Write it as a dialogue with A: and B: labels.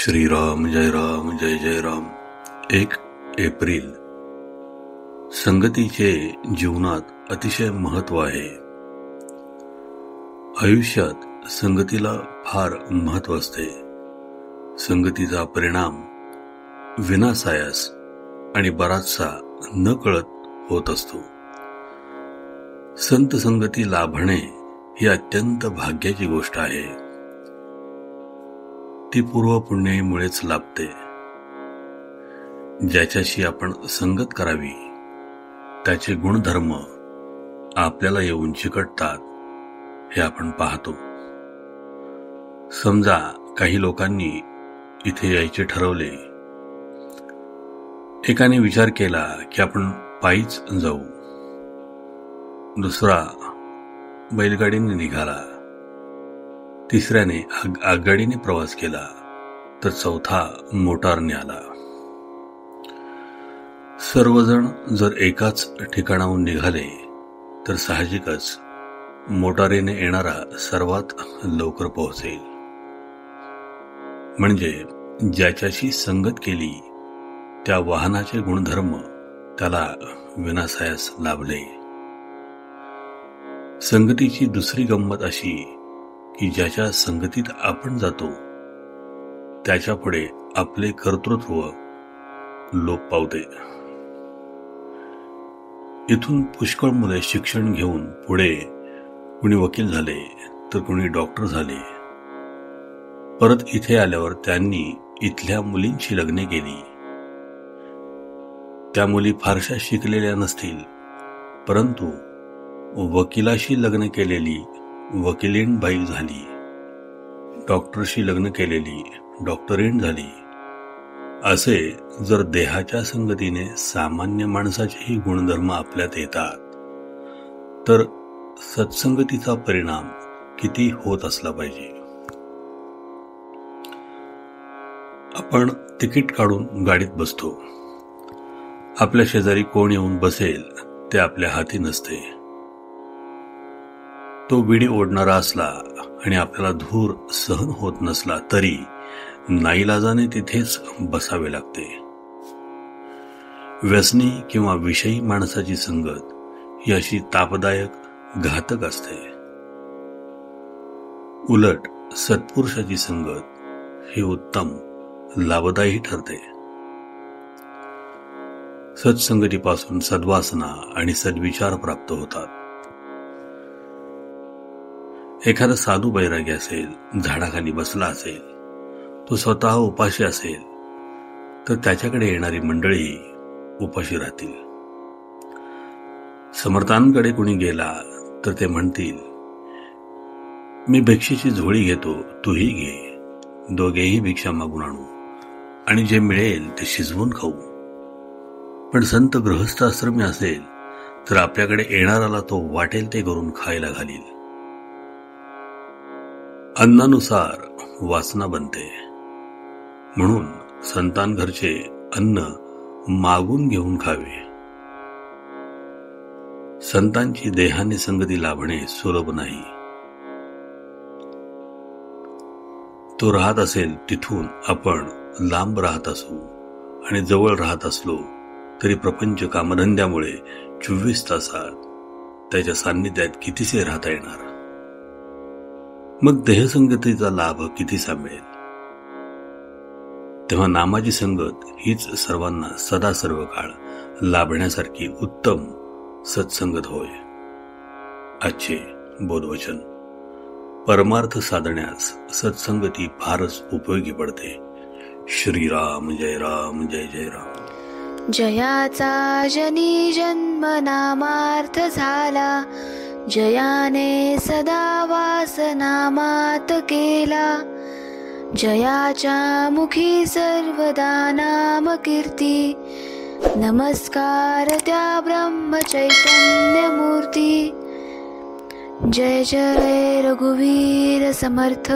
A: श्रीराम जय जय Ram. 1 April. संगतीचे जीवनात अतिशय महत्त्व आहे. आयुष्यात संगतीला फार महत्त्व असते. संगतीचा परिणाम विनासायास आणि बराचसा न कळत होत असतो. संत संगती लाभणे ही अत्यंत भाग्याची गोष्ट आहे. ती पूर्वपुण्याईमुळेच लाभते. ज्याच्याशी आपण संगत करावी त्याचे गुणधर्म आपल्याला येऊन चिकटतात हे आपण पाहतो. समजा काही लोकांनी इथे यायचे ठरवले. एकाने विचार केला की आपण पायीच जाऊ. दुसरा बैलगाडीने निघाला. तिसऱ्याने आगगाडीने प्रवास केला, तर चौथा मोटारने आला. सर्वजण जर एकाच ठिकाणाहून निघाले तर साहजिकच मोटारीने येणारा सर्वात लवकर पोहोचेल. म्हणजे ज्याच्याशी संगत केली त्या वाहनाचे गुणधर्म त्याला विनासायास लाभले. संगतीची दुसरी गंमत अशी की ज्याच्या संगतीत आपण जातो त्याच्यापुढे आपले कर्तृत्व लोप पावते. इथून पुष्कळ मुले शिक्षण घेऊन पुढे कुणी वकील झाले तर कुणी डॉक्टर झाले. परत इथे आल्यावर त्यांनी इथल्या मुलींची लग्ने केली. त्या मुली फारशा शिकलेल्या नसतील, परंतु वकिलाशी लग्न केलेली वकिलीण बाई झाली, डॉक्टरशी लग्न केलेली डॉक्टरीण झाली. असे जर देहाच्या संगतीने सामान्य माणसाचेही गुणधर्म आपल्यात येतात तर सत्संगतीचा परिणाम किती होत असला पाहिजे. आपण तिकीट काढून गाडीत बसतो. आपल्या शेजारी कोण येऊन बसेल ते आपल्या हाती नसते. तो विडी ओढणारा असला आणि आपल्याला धूर सहन होत नसला तरी नाईलाजाने तिथेच बसावे लागते. व्यसनी किंवा विषयी माणसाची संगत ही अशी तापदायक, घातक असते. उलट सत्पुरुषाची संगत ही उत्तम, लाभदायी ठरते. सत्संगतीपासून सद्वासना आणि सद्विचार प्राप्त होतात. एखादा साधू बैरागी असेल, झाडाखाली बसला असेल, तो स्वतः उपाशी असेल तर त्याच्याकडे येणारी मंडळी उपाशी राहतील. समर्थांकडे कुणी गेला तर ते म्हणतील, मी भिक्षेची झोळी घेतो, तूही घे. दोघेही भिक्षा मागून आणू आणि जे मिळेल ते शिजवून खाऊ. पण संत गृहस्थ आश्रमी असेल तर आपल्याकडे येणाराला तो वाटेल ते करून खायला घालील. अन्नानुसार वासना बनते. म्हणून संतांघरचे अन्न मागून घेऊन खावे. संतांची देहाने संगती लाभणे सुलभ नाही. तो राहत असेल तिथून आपण लांब राहत असू आणि जवळ राहत असलो तरी प्रपंच कामधंद्यामुळे 24 तासात त्याच्या सान्निध्यात कितीसे राहता येणार. मग देहसंगतीचा लाभ कितीसा मिळेल. तेव्हा नामाची संगत हीच सर्वांना सदा सर्व काळ लाभण्यासारखी उत्तम सत्संगत होय. आजचे बोधवचन. परमार्थ साधण्यास सत्संगती फारच उपयोगी पडते. श्रीराम जय जय राम.
B: जयाचा जनी जन्म नामार्थ झाला, जयाने सदा वास नामात केला. जयाच्या मुखी सर्वदा नाम कीर्ती, नमस्कार त्या ब्रह्म चैतन्य मूर्ती. जय जय रघुवीर समर्थ.